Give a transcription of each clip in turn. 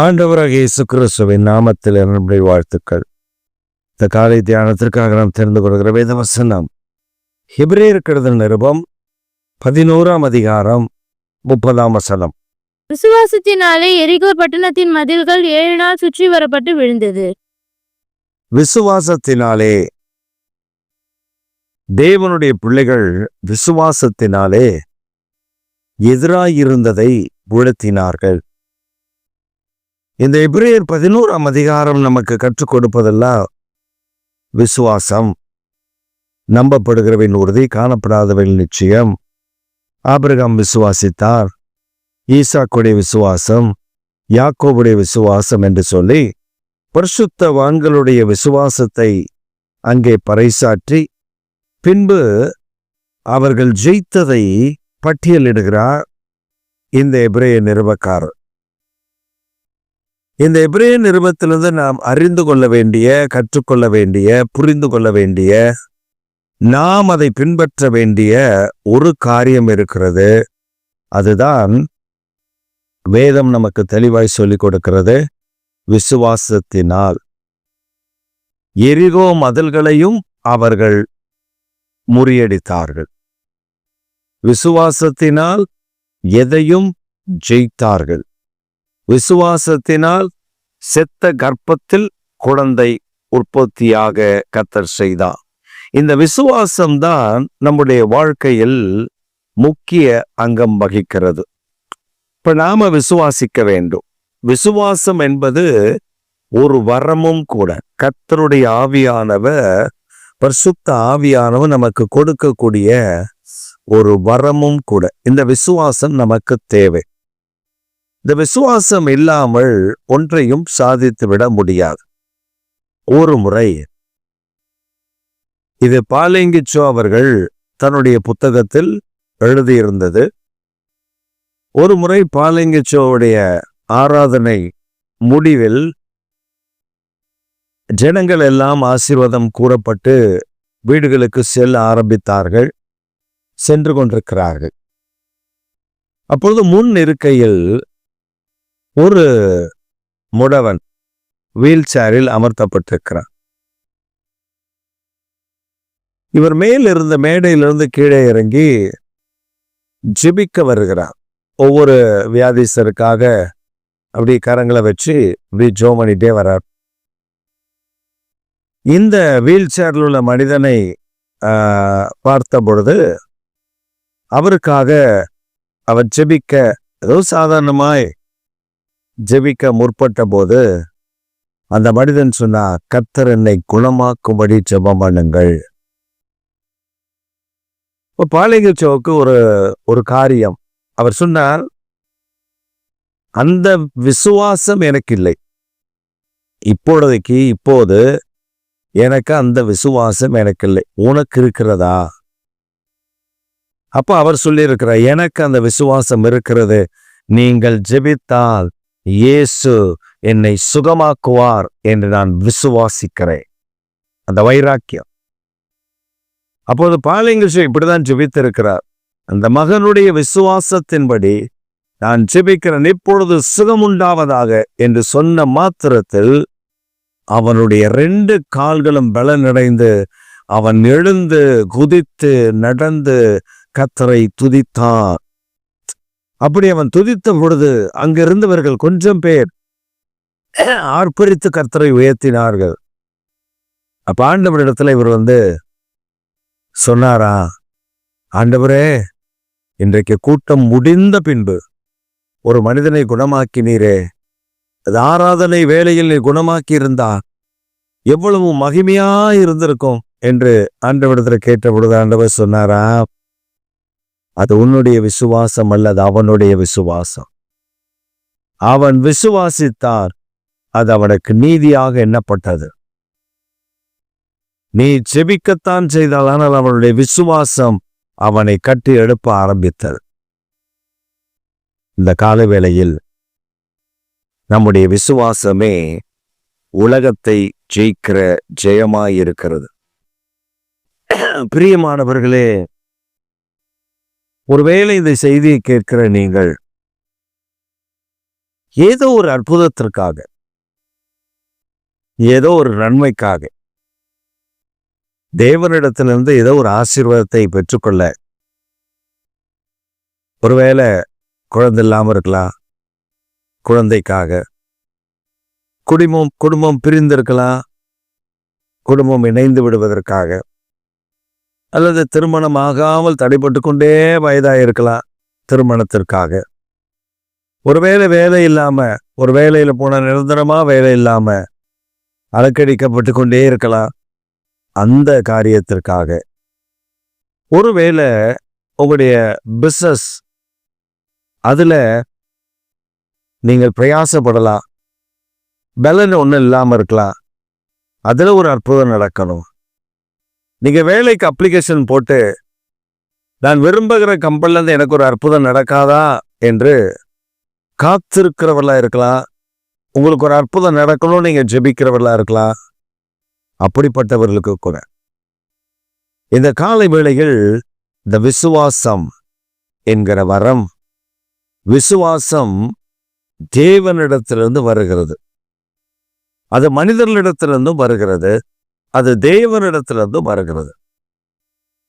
ஆண்டவராக இயேசு கிறிஸ்துவின் நாமத்தில் என்னுடைய வாழ்த்துக்கள். இந்த காலை தியானத்திற்காக நாம் தெரிந்து கொள்கிற வேத வசனம் எபிரேயர் நிருபம் 11ஆம் அதிகாரம் 30ஆம் வசனம். விசுவாசத்தினாலே எரிகோ பட்டணத்தின் மதில்கள் 7 நாள் சுற்றி வரப்பட்டு விழுந்தது. விசுவாசத்தினாலே தேவனுடைய பிள்ளைகள் விசுவாசத்தினாலே எதிராயிருந்ததை வீழ்த்தினார்கள். இந்த எபிரேயர் 11ஆம் அதிகாரம் நமக்கு கற்றுக் கொடுப்பதெல்லாம் விசுவாசம், நம்பப்படுகிறவின் உறுதி, காணப்படாதவின் நிச்சயம். ஆபிரகாம் விசுவாசித்தார், ஈசாக்குடைய விசுவாசம், யாக்கோபுடைய விசுவாசம் என்று சொல்லி பரிசுத்தவான்களுடைய விசுவாசத்தை அங்கே பறைசாற்றி பின்பு அவர்கள் ஜெயித்ததை பட்டியலிடுகிறார் இந்த எபிரேய நிருபக்காரர். இந்த எபிரேய நிருபத்திலிருந்து நாம் அறிந்து கொள்ள வேண்டிய, கற்றுக்கொள்ள வேண்டிய, புரிந்து கொள்ள வேண்டிய, நாம் அதை பின்பற்ற வேண்டிய ஒரு காரியம் இருக்கிறது. அதுதான் வேதம் நமக்கு தெளிவாய் சொல்லிக் கொடுக்கிறது. விசுவாசத்தினால் எரிகோ மதில்களையும் அவர்கள் முறியடித்தார்கள். விசுவாசத்தினால் எதையும் ஜெயித்தார்கள். விசுவாசத்தினால் செத்த கர்ப்பத்தில் குழந்தை உற்பத்தியாக கர்த்தர் செய்தார். இந்த விசுவாசம்தான் நம்முடைய வாழ்க்கையில் முக்கிய அங்கம் வகிக்கிறது. இப்ப நாம விசுவாசிக்க வேண்டும். விசுவாசம் என்பது ஒரு வரமும் கூட. கர்த்தருடைய ஆவியானவர், பரிசுத்த ஆவியானவர் நமக்கு கொடுக்கக்கூடிய ஒரு வரமும் கூட. இந்த விசுவாசம் நமக்கு தேவை. இந்த விசுவாசம் இல்லாமல் ஒன்றையும் சாதித்து விட முடியாது. ஒரு முறை இது பாலிங்கிச்சோ அவர்கள் தன்னுடைய புத்தகத்தில் எழுதியிருந்தது. ஒரு முறை பாலிங்கிச்சோவுடைய ஆராதனை முடிவில் ஜனங்கள் எல்லாம் ஆசீர்வாதம் கூறப்பட்டு வீடுகளுக்கு செல்ல ஆரம்பித்தார்கள். சென்று கொண்டிருக்கிறார்கள். அப்பொழுது முன் இருக்கையில் ஒரு முடவன் வீல் சேரில் அமர்த்தப்பட்டிருக்கிறார். இவர் மேல் இருந்த மேடையிலிருந்து கீழே இறங்கி ஜெபிக்க வருகிறார். ஒவ்வொரு வியாதிசருக்காக அப்படி கரங்களை வச்சு இப்படி ஜெபம் பண்ணிட்டே வர்றார். இந்த வீல் சேரில் உள்ள மனிதனை பார்த்த பொழுது அவருக்காக அவர் ஜெபிக்க, ஏதோ சாதாரணமாய் ஜெபிக்க முற்பட்ட போது அந்த மனிதன் சொன்னார், கர்த்தர் என்னை குணமாக்கும்படி ஜெபம் பண்ணுங்கள். பாலிங்கிச்சோவுக்கு ஒரு காரியம். அவர் சொன்னார், அந்த விசுவாசம் எனக்கு இல்லை. இப்போது எனக்கு அந்த விசுவாசம் எனக்கு இல்லை. உனக்கு இருக்கிறதா? அப்ப அவர் சொல்லியிருக்கிறார், எனக்கு அந்த விசுவாசம் இருக்கிறது. நீங்கள் ஜெபித்தால் இயேசு என்னை சுகமாக்குவார் என்று நான் விசுவாசிக்கிறேன். அந்த வைராக்கியம். அப்போது பாலிங்கிச்சோ இப்படிதான் ஜெபித்திருக்கிறார். அந்த மகனுடைய விசுவாசத்தின்படி நான் ஜெபிக்கிறேன், இப்பொழுது சுகம் உண்டாவதாக என்று சொன்ன மாத்திரத்தில் அவனுடைய 2 கால்களும் பலனடைந்து அவன் எழுந்து குதித்து நடந்து கர்த்தரை துதித்தான். அப்படி அவன் துதித்த பொழுது அங்கிருந்தவர்கள் கொஞ்சம் பேர் ஆர்ப்பரித்து கர்த்தரை உயர்த்தினார்கள். அப்ப ஆண்டவரிடத்துல இவர் சொன்னாரா, ஆண்டவரே, இன்றைக்கு கூட்டம் முடிந்த பின்பு ஒரு மனிதனை குணமாக்கினீரே, அது ஆராதனை வேளையில் நீ குணமாக்கி இருந்தா எவ்வளவு மகிமையா இருந்திருக்கும் என்று ஆண்டவரிடத்துல கேட்ட பொழுது ஆண்டவர் சொன்னாரா, அது உன்னுடைய விசுவாசம் அல்ல, அது அவனுடைய விசுவாசம். அவன் விசுவாசித்தார், அது அவனுக்கு நீதியாக எண்ணப்பட்டது. நீ ஜெபிக்கத்தான் செய்தால், ஆனால் அவனுடைய விசுவாசம் அவனை கட்டி எழுப்ப ஆரம்பித்தது. இந்த கால வேளையில் நம்முடைய விசுவாசமே உலகத்தை ஜெயிக்கிற ஜெயமாயிருக்கிறது. பிரியமானவர்களே, ஒருவேளை இந்த செய்தியை கேட்கிற நீங்கள் ஏதோ ஒரு அற்புதத்திற்காக, ஏதோ ஒரு நன்மைக்காக, தேவனிடத்திலிருந்து ஏதோ ஒரு ஆசீர்வாதத்தை பெற்றுக்கொள்ள, ஒருவேளை குழந்தை இல்லாம இருக்கலாம், குழந்தைக்காக, குடும்பம் பிரிந்திருக்கலாம், குடும்பம் இணைந்து விடுவதற்காக, அல்லது திருமணம் ஆகாமல் தடைப்பட்டு கொண்டே வயதாயிருக்கலாம், திருமணத்திற்காக, ஒருவேளை வேலை இல்லாம, ஒரு வேலையில போன நிரந்தரமா வேலை இல்லாம அலக்கடிக்கப்பட்டு கொண்டே இருக்கலாம், அந்த காரியத்திற்காக, ஒருவேளை உங்களுடைய பிசினஸ் அதுல நீங்கள் பிரயாசப்படலாம், பலன் ஒன்றும் இல்லாம இருக்கலாம், அதுல ஒரு அற்புதம் நடக்கணும். நீங்க வேலைக்கு அப்ளிகேஷன் போட்டு நான் விரும்புகிற கம்பெனில இருந்து எனக்கு ஒரு அற்புதம் நடக்காதா என்று காத்திருக்கிறவர்களா இருக்கலாம். உங்களுக்கு ஒரு அற்புதம் நடக்கணும் நீங்க ஜெபிக்கிறவர்களா இருக்கலாம். அப்படிப்பட்டவர்களுக்கு கூட இந்த காலை வேளையில் இந்த விசுவாசம் என்கிற வரம், விசுவாசம் தேவனிடத்திலிருந்து வருகிறது, அது மனிதர்களிடத்திலிருந்தும் வருகிறது, அது தேவனிடத்திலிருந்தும் வருகிறது.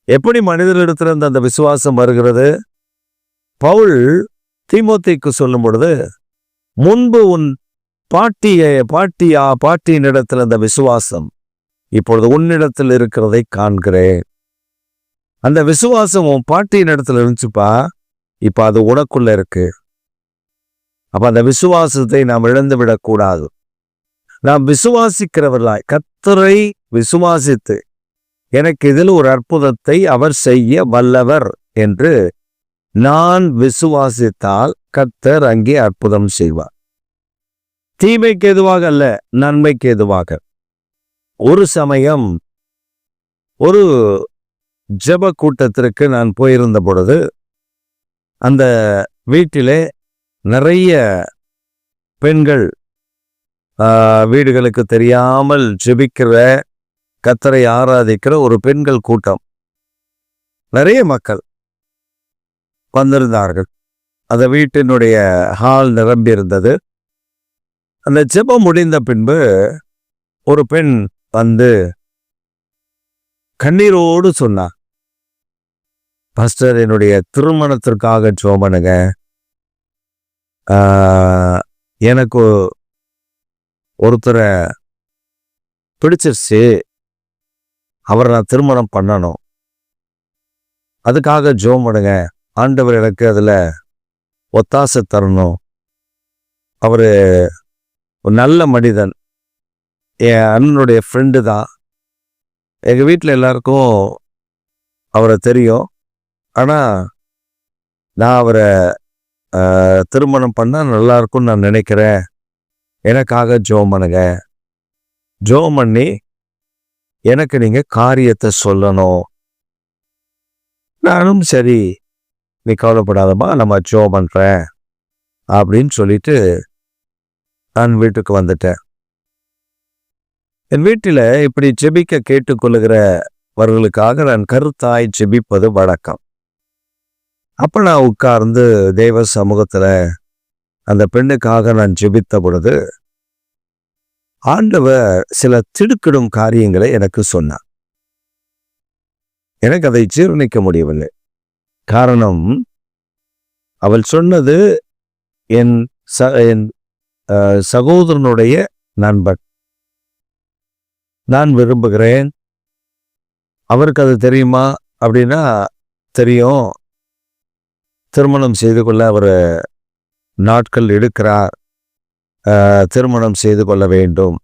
எப்படி மனிதர்களிடத்திலிருந்து அந்த விசுவாசம் வருகிறது? பவுல் தீமோத்தேயுக்கு சொல்லும் பொழுது, முன்பு உன் பாட்டியினிடத்தில் அந்த விசுவாசம் இப்பொழுது உன்னிடத்தில் இருக்கிறதை காண்கிறேன். அந்த விசுவாசம் உன் பாட்டியின் இடத்துல இருந்துச்சுப்பா, இப்ப அது உனக்குள்ள இருக்கு. அப்ப அந்த விசுவாசத்தை நாம் இழந்து விடக்கூடாது. நாம் விசுவாசிக்கிறவர்களாய், கர்த்தரை விசுவாசித்து எனக்கு இதில் ஒரு அற்புதத்தை அவர் செய்ய வல்லவர் என்று நான் விசுவாசித்தால் கர்த்தர் அங்கே அற்புதம் செய்வார். தீமைக்கு எதுவாக அல்ல, நன்மைக்கு எதுவாக. ஒரு சமயம் ஒரு ஜெப கூட்டத்திற்கு நான் போயிருந்த பொழுது, அந்த வீட்டிலே நிறைய பெண்கள், வீடுகளுக்கு தெரியாமல் ஜெபிக்கிற, கர்த்தரை ஆராதிக்கிற ஒரு பெண்கள் கூட்டம், நிறைய மக்கள் வந்திருந்தார்கள். அந்த வீட்டினுடைய ஹால் நிரம்பி இருந்தது. அந்த ஜெபம் முடிந்த பின்பு ஒரு பெண் வந்து கண்ணீரோடு சொன்னார், பாஸ்டர், என்னுடைய திருமணத்திற்காக ஜெபம் பண்ணுங்க, எனக்கு ஒருத்தரை பிடிச்சிருச்சு, அவரை நான் திருமணம் பண்ணணும், அதுக்காக ஜெபம் பண்ணுங்க, ஆண்டவர் எனக்கு அதுல ஒத்தாசை தரணும், அவரு ஒரு நல்ல மனிதன், என் அண்ணனுடைய ஃப்ரெண்டு தான், எங்க வீட்டில் எல்லாருக்கும் அவரை தெரியும், ஆனா நான் அவரை திருமணம் பண்ணா நல்லா இருக்கும்னு நான் நினைக்கிறேன், எனக்காக ஜெபம் பண்ணுங்க, ஜெபம் பண்ணி எனக்கு நீங்க காரியத்தை சொல்லணும். நானும் சரி, நீ கவலைப்படாதம்மா, நம்ம ஜெபம் பண்றேன் அப்படின்னு சொல்லிட்டு நான் வீட்டுக்கு வந்துட்டேன். என் வீட்டில் இப்படி ஜெபிக்க கேட்டுக்கொள்ளுகிறவர்களுக்காக நான் கருத்தாய் ஜெபிப்பது வழக்கம். அப்ப நான் உட்கார்ந்து தேவ சமூகத்துல அந்த பெண்ணுக்காக நான் ஜெபித்த பொழுது, ஆண்டவர் சில திடுக்கிடும் காரியங்களை எனக்கு சொன்னார். எனக்கு அதை ஜீர்ணிக்க முடியவில்லை. காரணம், அவள் சொன்னது என் சகோதரனுடைய நண்பன், நான் விரும்புகிறேன், அவருக்கு அது தெரியுமா அப்படின்னா தெரியும், திருமணம் செய்து கொள்ள அவர் நாட்கள் எடுக்கிறார், திருமணம் செய்து கொள்ள வேண்டும்.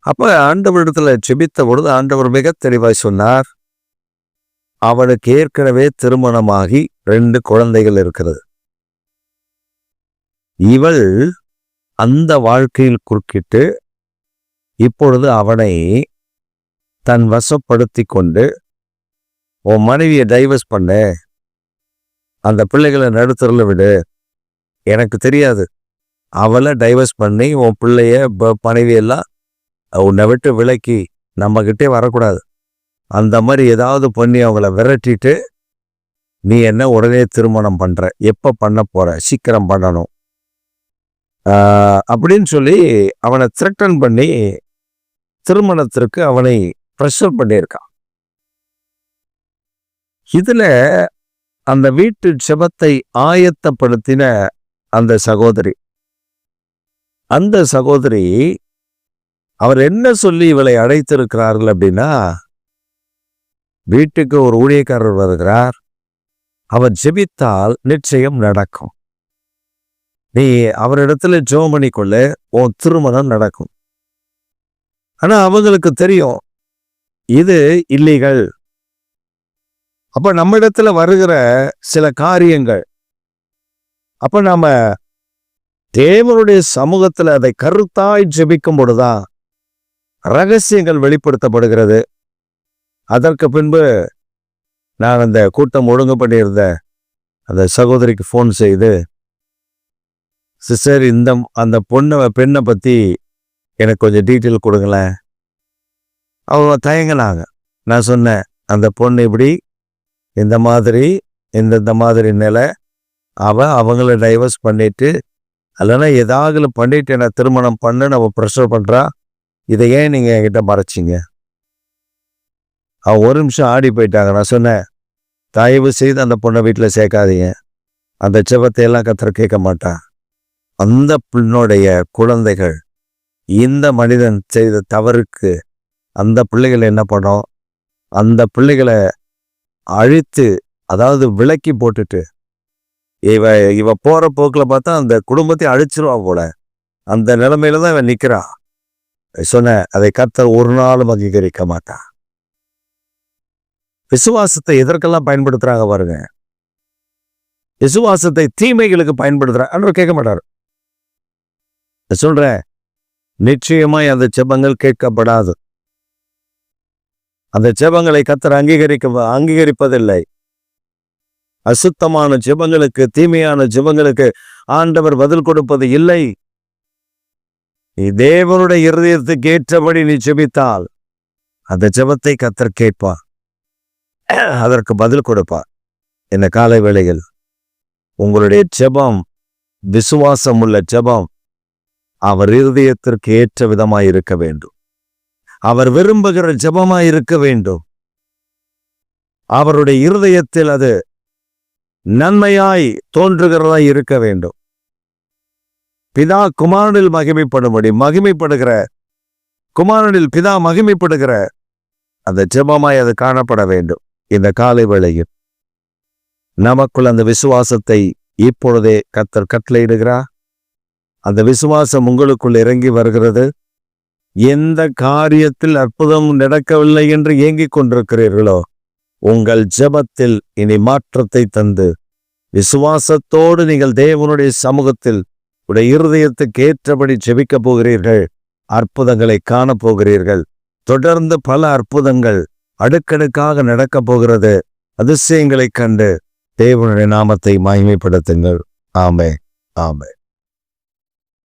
அப்ப ஆண்டவரிடத்துல ஜெபித்த பொழுது ஆண்டவர் மிக தெளிவாய் சொன்னார், அவனுக்கு ஏற்கனவே திருமணமாகி 2 குழந்தைகள் இருக்கிறது, இவள் அந்த வாழ்க்கையில் குறுக்கிட்டு இப்பொழுது அவனை தன் வசப்படுத்தி கொண்டு, உன் மனைவியை டைவர்ஸ் பண்ண, அந்த பிள்ளைகளை நடுத்தரில் விடு, எனக்கு தெரியாது, அவளை டைவர்ஸ் பண்ணி உன் பிள்ளைய மனைவியெல்லாம் உன்னை விட்டு விலக்கி நம்ம கிட்டே வரக்கூடாது, அந்த மாதிரி ஏதாவது பண்ணி அவங்கள விரட்டிட்டு நீ என்ன உடனே திருமணம் பண்ற, எப்ப பண்ண போற, சீக்கிரம் பண்ணணும் அப்படின்னு சொல்லி அவனை த்ரெட்டன் பண்ணி திருமணத்திற்கு அவனை ப்ரெஷர் பண்ணியிருக்கான். இதுல அந்த வீட்டு ஜெபத்தை ஆயத்தப்படுத்தின அந்த சகோதரி அவர் என்ன சொல்லி இவளை அழைத்திருக்கிறார்கள் அப்படின்னா, வீட்டுக்கு ஒரு ஊழியக்காரர் வருகிறார், அவர் ஜெபித்தால் நிச்சயம் நடக்கும், நீ அவரிடத்துல ஜெபம் பண்ணிக்கொள்ள, உன் திருமணம் நடக்கும். ஆனா அவங்களுக்கு தெரியும் இது இல்லீகல். அப்ப நம்ம இடத்துல வருகிற சில காரியங்கள், அப்ப நாம தேவனுடைய சமூகத்துல அதை கருத்தாய் ஜெபிக்கும் பொழுதுதான் ரகசியங்கள் வெளிப்படுத்தப்படுகிறது. அதற்கு பின்பு நான் அந்த கூட்டம் ஒழுங்கு பண்ணியிருந்த அந்த சகோதரிக்கு ஃபோன் செய்து, சிஸ்டர் அந்த பெண்ணை பத்தி எனக்கு கொஞ்சம் டீட்டெயில் கொடுங்களேன். அவங்க தயங்கினாங்க. நான் சொன்னேன், அந்த பொண்ணு இப்படி இந்த மாதிரி நிலை, அவங்கள டைவர்ஸ் பண்ணிட்டு இல்லைன்னா ஏதாவது பண்ணிட்டு என்ன திருமணம் பண்ணுன்னு அவ ப்ரெஷர் பண்றா, இதை ஏன் நீங்க என்கிட்ட மறைச்சிங்க? அவன் ஒரு நிமிஷம் ஆடி போயிட்டாங்க. நான் சொன்னேன், தயவு செய்து அந்த பொண்ணை வீட்டில் சேர்க்காதீங்க, அந்த ஜெபத்தை எல்லாம் கர்த்தர் கேட்க மாட்டான். அந்த பெண்ணுடைய குழந்தைகள் இந்த மனிதன் செய்த தவறுக்கு அந்த பிள்ளைகள் என்ன பண்ணோம், அந்த பிள்ளைகளை அழித்து, அதாவது விலக்கி போட்டுட்டு, இவ போற போக்குல பார்த்தா அந்த குடும்பத்தை அழிச்சிருவா போல, அந்த நிலைமையில தான் இவன் நிக்கிறா. சொன்ன, அதை கர்த்தர் ஒரு நாளும் அங்கீகரிக்க மாட்டான். விசுவாசத்தை எதற்கெல்லாம் பயன்படுத்துறாங்க பாருங்க. விசுவாசத்தை தீமைகளுக்கு பயன்படுத்துறாங்க கேட்க மாட்டாரு. சொல்றேன், நிச்சயமாய் அந்த ஜெபங்கள் கேட்கப்படாது. அந்த ஜெபங்களை கர்த்தர் அங்கீகரிப்பதில்லை. அசுத்தமான ஜெபங்களுக்கு, தீமையான ஜெபங்களுக்கு ஆண்டவர் பதில் கொடுப்பது இல்லை. நீ தேவனுடைய இருதயத்துக்கு ஏற்றபடி நீ ஜெபித்தால் அந்த ஜெபத்தை கர்த்தர் கேட்பார், அதற்கு பதில் கொடுப்பார். இந்த காலை வேளையில் உங்களுடைய ஜெபம் விசுவாசம் உள்ள ஜெபம் அவர் இருதயத்திற்கு ஏற்ற விதமாய் இருக்க வேண்டும். அவர் விரும்புகிற ஜெபமாய் இருக்க வேண்டும். அவருடைய இருதயத்தில் அது நன்மையாய் தோன்றுகிறதா இருக்க வேண்டும். பிதா குமாரனில் மகிமைப்படுகிற குமாரனில் பிதா மகிமைப்படுகிற அந்த ஜெபமாய் அது காணப்பட வேண்டும். இந்த காலை வேளையில் நமக்குள் அந்த விசுவாசத்தை இப்பொழுதே கர்த்தர் கட்டளையிடுகிறார். அந்த விசுவாசம் உங்களுக்குள் இறங்கி வருகிறது. எந்த காரியத்தில் அற்புதம் நடக்கவில்லை என்று ஏங்கிக் கொண்டிருக்கிறீர்களோ, உங்கள் ஜெபத்தில் இனி மாற்றத்தை தந்து விசுவாசத்தோடு நீங்கள் தேவனுடைய சமூகத்தில் உடைய இருதயத்துக்கு ஏற்றபடி ஜெபிக்க போகிறீர்கள். அற்புதங்களை காணப்போகிறீர்கள். தொடர்ந்து பல அற்புதங்கள் அடுக்கடுக்காக நடக்கப் போகிறது. அதிசயங்களைக் கண்டு தேவனுடைய நாமத்தை மகிமைப்படுத்துங்கள். ஆமென், ஆமென்.